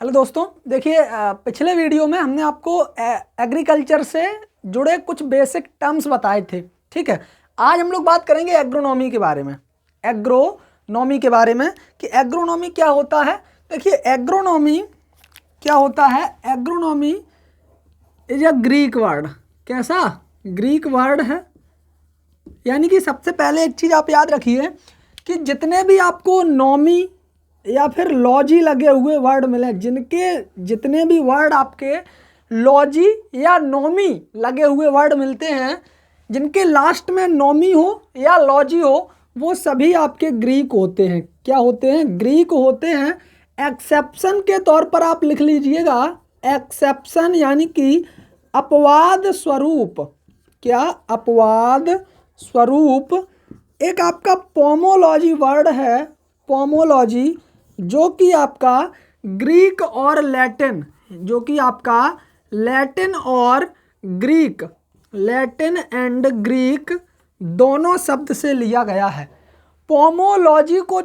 Hello दोस्तों, देखिए पिछले वीडियो में हमने आपको एग्रीकल्चर से जुड़े कुछ बेसिक टर्म्स बताए थे। ठीक है, आज हम लोग बात करेंगे एग्रोनॉमी के बारे में। एग्रोनॉमी के बारे में कि एग्रोनॉमी क्या होता है। देखिए एग्रोनॉमी क्या होता है, agronomy is a Greek word. कैसा? ग्रीक वर्ड है। यानी कि सबसे पहले एक चीज़ आप याद रखिए कि जितने भी आपको नॉमी या फिर लॉजी लगे हुए वर्ड मिले, जितने भी वर्ड आपके लॉजी या नॉमी लगे हुए वर्ड मिलते हैं, जिनके लास्ट में नॉमी हो या लॉजी हो, वो सभी आपके ग्रीक होते हैं। क्या होते हैं? ग्रीक होते हैं। एक्सेप्शन के तौर पर आप लिख लीजिएगा, एक्सेप्शन यानी कि अपवाद स्वरूप। क्या? अपवाद स्वरूप। एक आपका पोमोलॉजी वर्ड है, पोमोलॉजी, जो कि आपका ग्रीक और लैटिन, जो कि आपका लैटिन और ग्रीक, लैटिन एंड ग्रीक दोनों शब्द से लिया गया है। पोमोलॉजी को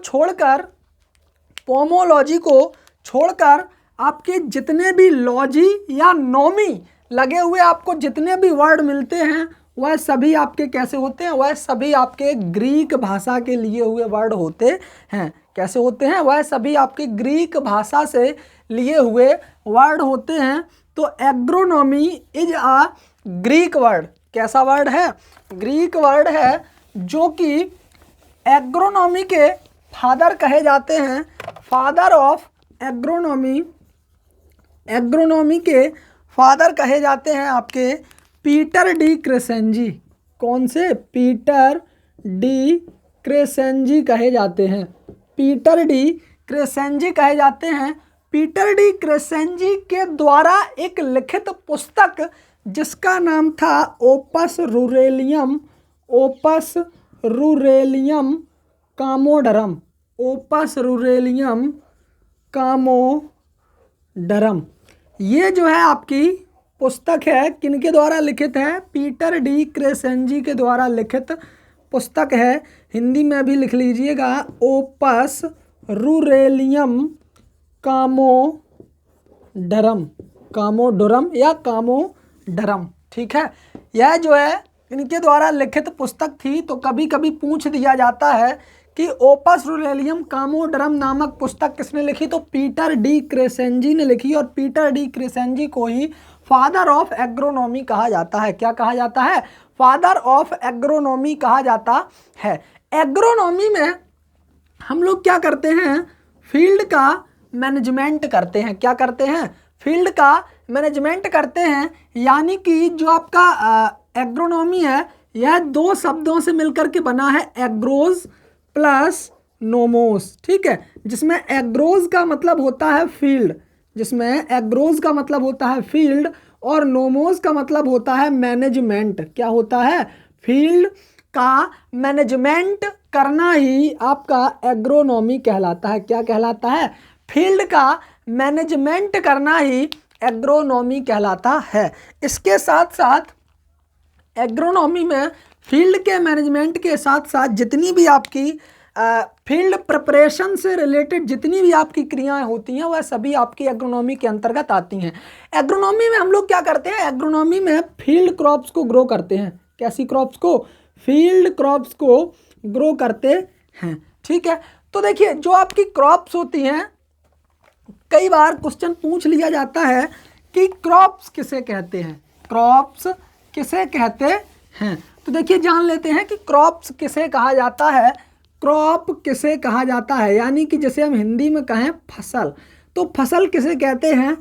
छोड़कर आपके जितने भी लॉजी या नॉमी लगे हुए आपको जितने भी वर्ड मिलते हैं, वह सभी आपके कैसे होते हैं? वह सभी आपके ग्रीक भाषा के लिए हुए वर्ड होते हैं। कैसे होते हैं? वह सभी आपके ग्रीक भाषा से लिए हुए वर्ड होते हैं। तो agronomy is a Greek word. कैसा वर्ड है? ग्रीक वर्ड है, जो कि एग्रोनॉमी के फादर कहे जाते हैं। फादर ऑफ एग्रोनॉमी, एग्रोनॉमी के फादर कहे जाते हैं आपके पीटर डी क्रेसेंजी। कौन से? पीटर डी क्रेसेंजी कहे जाते हैं। पीटर डी क्रेसेंजी कहे जाते हैं। पीटर डी क्रेसेंजी के द्वारा एक लिखित पुस्तक जिसका नाम था ओपस रूरेलियम, ओपस रूरेलियम कामोडरम, ओपस रूरेलियम कामोडरम। ये जो है आपकी पुस्तक है, किनके द्वारा लिखित है? पीटर डी क्रेसेंजी के द्वारा लिखित पुस्तक है। हिंदी में भी लिख लीजिएगा, ओपस रूरेलियम कामोडरम, कामोडोरम या कामोडरम। ठीक है, यह जो है इनके द्वारा लिखित पुस्तक थी। तो कभी कभी पूछ दिया जाता है कि ओपस रूरेलियम कामोडरम नामक पुस्तक किसने लिखी? तो पीटर डी क्रेसेंजी ने लिखी। और पीटर डी क्रेसेंजी को ही फादर ऑफ एग्रोनॉमी कहा जाता है। क्या कहा जाता है? फादर ऑफ एग्रोनॉमी कहा जाता है। एग्रोनॉमी में हम लोग क्या करते हैं? फील्ड का मैनेजमेंट करते हैं। क्या करते हैं? फील्ड का मैनेजमेंट करते हैं। यानी कि जो आपका एग्रोनॉमी है, यह दो शब्दों से मिलकर के बना है, एग्रोज प्लस नोमोस। ठीक है, जिसमें एग्रोज का मतलब होता है फील्ड, जिसमें एग्रोज का मतलब होता है फील्ड और नोमोस का मतलब होता है मैनेजमेंट। क्या होता है? फील्ड का मैनेजमेंट करना ही आपका एग्रोनॉमी कहलाता है। क्या कहलाता है? फील्ड का मैनेजमेंट करना ही एग्रोनॉमी कहलाता है। इसके साथ साथ एग्रोनॉमी में फील्ड के मैनेजमेंट के साथ साथ जितनी भी आपकी फील्ड प्रिपरेशन से रिलेटेड जितनी भी आपकी क्रियाएं होती हैं, वह सभी आपकी एग्रोनॉमी के अंतर्गत आती हैं। एग्रोनॉमी में हम लोग क्या करते हैं? एग्रोनॉमी में फील्ड क्रॉप्स को ग्रो करते हैं। कैसी क्रॉप्स को? फील्ड क्रॉप्स को ग्रो करते हैं। ठीक है, तो देखिए जो आपकी क्रॉप्स होती हैं, कई बार क्वेश्चन पूछ लिया जाता है कि क्रॉप्स किसे कहते हैं? क्रॉप्स किसे कहते हैं? तो देखिए जान लेते हैं कि क्रॉप्स किसे कहा जाता है। क्रॉप किसे कहा जाता है? यानी कि जैसे हम हिंदी में कहें फसल, तो फसल किसे कहते हैं?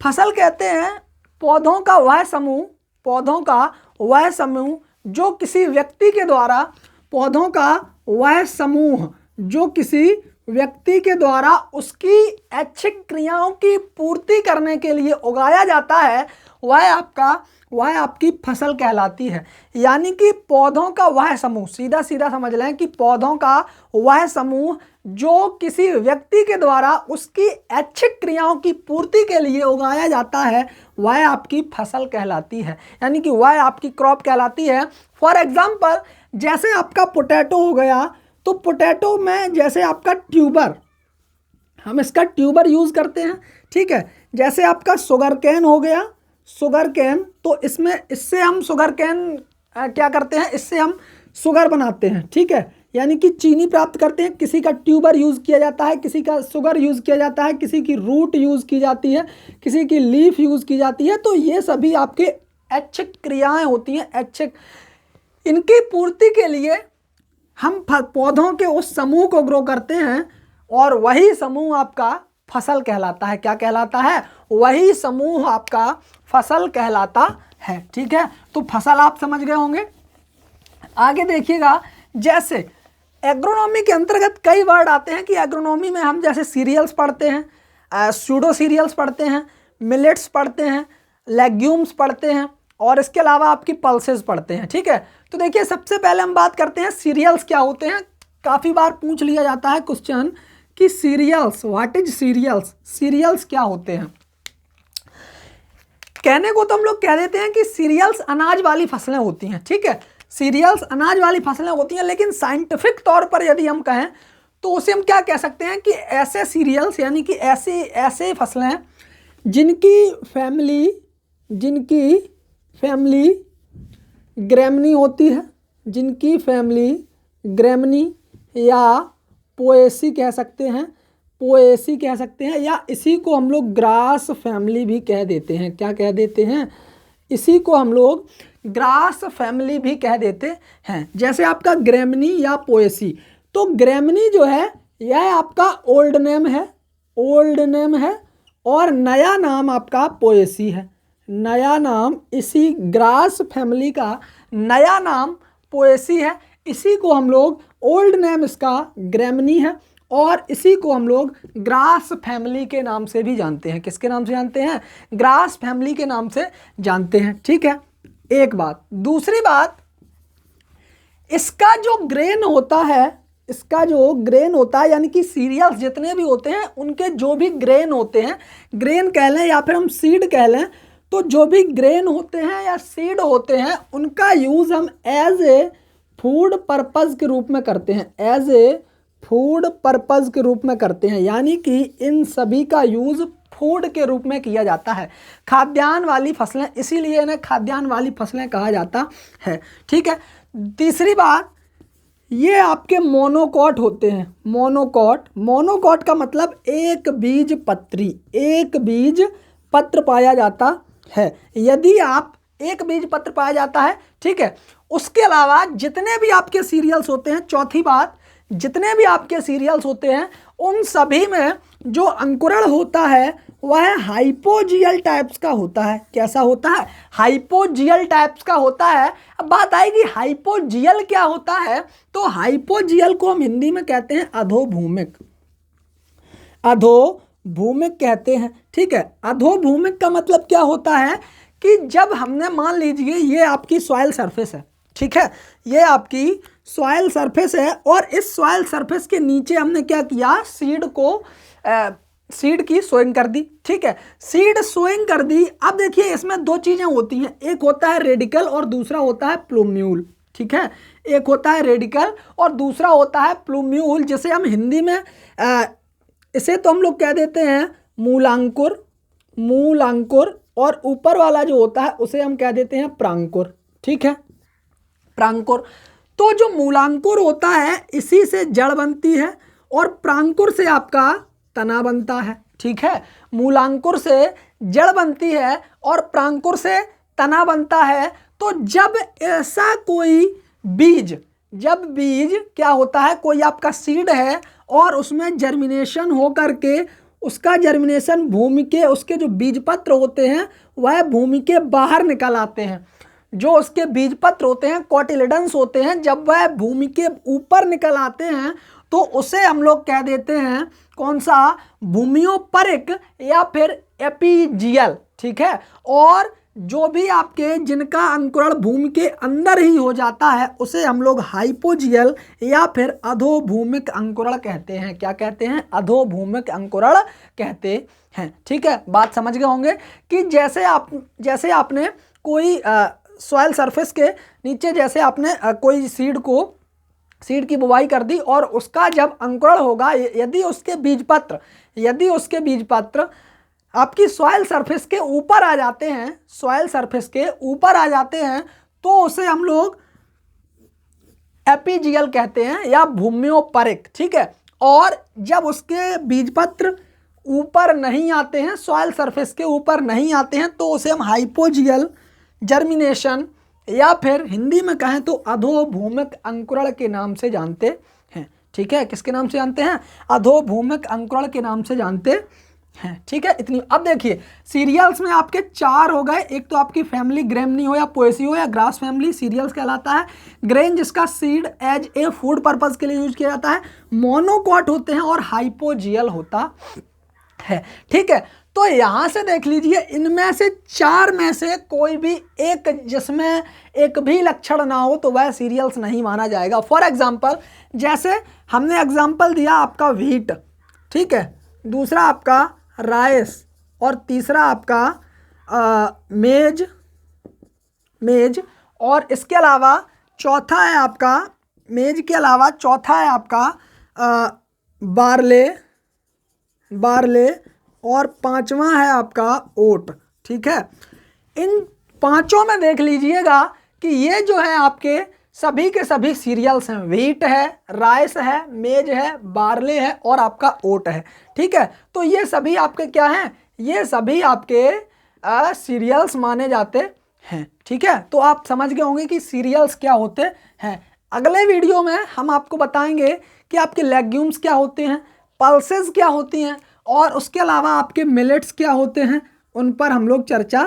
फसल कहते हैं पौधों का वह समूह, पौधों का वह समूह जो किसी व्यक्ति के द्वारा, पौधों का वह समूह जो किसी व्यक्ति के द्वारा उसकी ऐच्छिक क्रियाओं की पूर्ति करने के लिए उगाया जाता है, वह आपकी फसल कहलाती है। यानी कि पौधों का वह समूह, सीधा सीधा समझ लें कि पौधों का वह समूह जो किसी व्यक्ति के द्वारा उसकी ऐच्छिक क्रियाओं की पूर्ति के लिए उगाया जाता है, वह आपकी फसल कहलाती है। यानी कि वह आपकी क्रॉप कहलाती है। फॉर एग्जाम्पल, जैसे आपका पोटैटो हो गया, तो पोटैटो में जैसे आपका ट्यूबर, हम इसका ट्यूबर यूज़ करते हैं, ठीक है। जैसे आपका शुगर कैन हो गया, शुगर कैन, तो इससे हम शुगर कैन क्या करते हैं, इससे हम शुगर बनाते हैं, ठीक है, यानी कि चीनी प्राप्त करते हैं। किसी का ट्यूबर यूज़ किया जाता है, किसी का शुगर यूज़ किया जाता है, किसी की रूट यूज़ की जाती है, किसी की लीफ यूज़ की जाती है। तो ये सभी आपके ऐच्छिक क्रियाएं होती हैं, ऐच्छिक। इनकी पूर्ति के लिए हम पौधों के उस समूह को ग्रो करते हैं और वही समूह आपका फसल कहलाता है। क्या कहलाता है? वही समूह आपका फसल कहलाता है, ठीक है। तो फसल आप समझ गए होंगे। आगे देखिएगा, जैसे एग्रोनॉमी के अंतर्गत कई वर्ड आते हैं कि एग्रोनॉमी में हम जैसे सीरियल्स पढ़ते हैं, सूडो सीरियल्स पढ़ते हैं, मिलेट्स पढ़ते हैं, लेग्यूम्स पढ़ते हैं और इसके अलावा आपकी पल्सेस पढ़ते हैं, ठीक है। तो देखिए, सबसे पहले हम बात करते हैं सीरियल्स क्या होते हैं। काफ़ी बार पूछ लिया जाता है क्वेश्चन कि cereals, what is cereals, cereals क्या होते हैं। कहने को तो हम लोग कह देते हैं कि सीरियल्स अनाज वाली फसलें होती हैं, ठीक है, सीरियल्स अनाज वाली फसलें होती हैं। लेकिन साइंटिफिक तौर पर यदि हम कहें तो उसे हम क्या कह सकते हैं कि ऐसे सीरियल्स, यानी कि ऐसे फसलें जिनकी फैमिली ग्रैमनी होती है, जिनकी फैमिली ग्रैमनी या पोएसी कह सकते हैं, या इसी को हम लोग ग्रास फैमिली भी कह देते हैं। क्या कह देते हैं? इसी को हम लोग ग्रास फैमिली भी कह देते हैं। जैसे आपका ग्रैमनी या पोएसी, तो ग्रैमनी जो है यह आपका ओल्ड नेम है और नया नाम आपका पोएसी है। नया नाम, इसी ग्रास फैमिली का नया नाम पोएसी है। इसी को हम लोग, ओल्ड नेम इसका ग्रैमनी है और इसी को हम लोग ग्रास फैमिली के नाम से भी जानते हैं। किसके नाम से जानते हैं? ग्रास फैमिली के नाम से जानते हैं, ठीक है। एक बात। दूसरी बात, इसका जो ग्रेन होता है, यानी कि सीरियल्स जितने भी होते हैं उनके जो भी ग्रेन होते हैं, ग्रेन कह लें या फिर हम सीड कह लें, तो जो भी ग्रेन होते हैं या सीड होते हैं उनका यूज़ हम एज ए फूड पर्पज़ के रूप में करते हैं, एज ए फूड पर्पज़ के रूप में करते हैं। यानी कि इन सभी का यूज़ फूड के रूप में किया जाता है, खाद्यान्न वाली फसलें, इसीलिए इन्हें खाद्यान्न वाली फसलें कहा जाता है, ठीक है। तीसरी बात, ये आपके मोनोकॉट होते हैं। मोनोकॉट का मतलब एक बीज पत्र पाया जाता है। यदि आप एक बीज पत्र पाया जाता है, ठीक है। उसके अलावा जितने भी आपके सीरियल्स होते हैं, चौथी बात, जितने भी आपके सीरियल्स होते हैं उन सभी में जो अंकुरण होता है वह हाइपोजियल टाइप्स का होता है। कैसा होता है? हाइपोजियल टाइप्स का होता है। अब बात आएगी हाइपोजियल क्या होता है, तो हाइपोजियल को हम हिंदी में कहते हैं अधोभूमिक कहते हैं, ठीक है। अधोभूमिक का मतलब क्या होता है कि जब हमने, मान लीजिए ये आपकी सॉइल सरफेस है, ठीक है, ये आपकी सॉइल सरफेस है और इस सॉइल सरफेस के नीचे हमने क्या किया, सीड की सोइंग कर दी, ठीक है, सीड सोइंग कर दी। अब देखिए, इसमें दो चीज़ें होती हैं, एक होता है रेडिकल और दूसरा होता है प्लूम्यूल, ठीक है। एक होता है रेडिकल और दूसरा होता है प्लूम्यूल, जिसे हम हिंदी में इसे तो हम लोग कह देते हैं मूलांकुर, और ऊपर वाला जो होता है उसे हम कह देते हैं प्रांकुर, ठीक है, प्रांकुर। तो जो मूलांकुर होता है इसी से जड़ बनती है और प्रांकुर से आपका तना बनता है, ठीक है। मूलांकुर से जड़ बनती है और प्रांकुर से तना बनता है। तो जब ऐसा कोई बीज, क्या होता है, कोई आपका सीड है और उसमें जर्मिनेशन हो करके उसका जर्मिनेशन भूमि के, उसके जो बीजपत्र होते हैं वह भूमि के बाहर निकल आते हैं। जो उसके बीजपत्र होते हैं, कोटिलेडन्स होते हैं, जब वह भूमि के ऊपर निकल आते हैं तो उसे हम लोग कह देते हैं कौन सा, भूमियोपरिक या फिर एपीजियल, ठीक है। और जो भी आपके जिनका अंकुरण भूमि के अंदर ही हो जाता है उसे हम लोग हाइपोजियल या फिर अधोभूमिक अंकुरण कहते हैं। क्या कहते हैं? अधोभूमिक अंकुरण कहते हैं, ठीक है। बात समझ गए होंगे कि जैसे आपने कोई सॉइल सरफेस के नीचे जैसे आपने कोई सीड को सीड की बुवाई कर दी और उसका जब अंकुरण होगा, यदि उसके बीज पत्र आपकी सॉइल सरफेस के ऊपर आ जाते हैं, सॉइल सरफेस के ऊपर आ जाते हैं, तो उसे हम लोग एपीजियल कहते हैं या भूम्योपरिक, ठीक है। और जब उसके बीज पत्र ऊपर नहीं आते हैं, सॉइल सरफेस के ऊपर नहीं आते हैं, तो उसे हम हाइपोजियल जर्मिनेशन या फिर हिंदी में कहें तो अधोभूमिक अंकुरण के नाम से जानते हैं, ठीक है। किसके नाम से जानते हैं? अधोभूमिक अंकुरण के नाम से जानते हैं, ठीक है। इतनी। अब देखिए सीरियल्स में आपके 4 हो गए। एक तो आपकी फैमिली ग्रेमनी हो या पोएसी हो या ग्रास फैमिली सीरियल्स कहलाता है। ग्रेन जिसका seed as a food purpose के लिए यूज किया जाता है। मोनोकॉट होते हैं और हाइपोजियल होता है, ठीक है। तो यहां से देख लीजिए, इनमें से 4 में से कोई भी एक जिसमें एक भी लक्षण ना हो तो वह सीरियल्स नहीं माना जाएगा। फॉर एग्जांपल, जैसे हमने एग्जांपल दिया आपका व्हीट, ठीक है, दूसरा आपका राइस और तीसरा आपका मेज और इसके अलावा चौथा है आपका मेज के अलावा चौथा है आपका बार्ले और 5वां है आपका ओट, ठीक है। इन 5 में देख लीजिएगा कि ये जो है आपके सभी के सभी सीरियल्स हैं। व्हीट है, राइस है, मेज है, बार्ले है और आपका ओट है, ठीक है। तो ये सभी आपके क्या हैं? ये सभी आपके सीरियल्स माने जाते हैं, ठीक है। तो आप समझ गए होंगे कि सीरियल्स क्या होते हैं। अगले वीडियो में हम आपको बताएंगे कि आपके लेग्यूम्स क्या होते हैं, पल्सेस क्या होती हैं और उसके अलावा आपके मिलेट्स क्या होते हैं, उन पर हम लोग चर्चा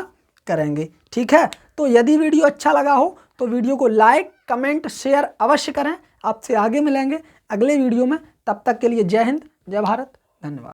करेंगे, ठीक है। तो यदि वीडियो अच्छा लगा हो तो वीडियो को लाइक, कमेंट, शेयर अवश्य करें। आपसे आगे मिलेंगे अगले वीडियो में। तब तक के लिए जय हिंद, जय भारत, धन्यवाद।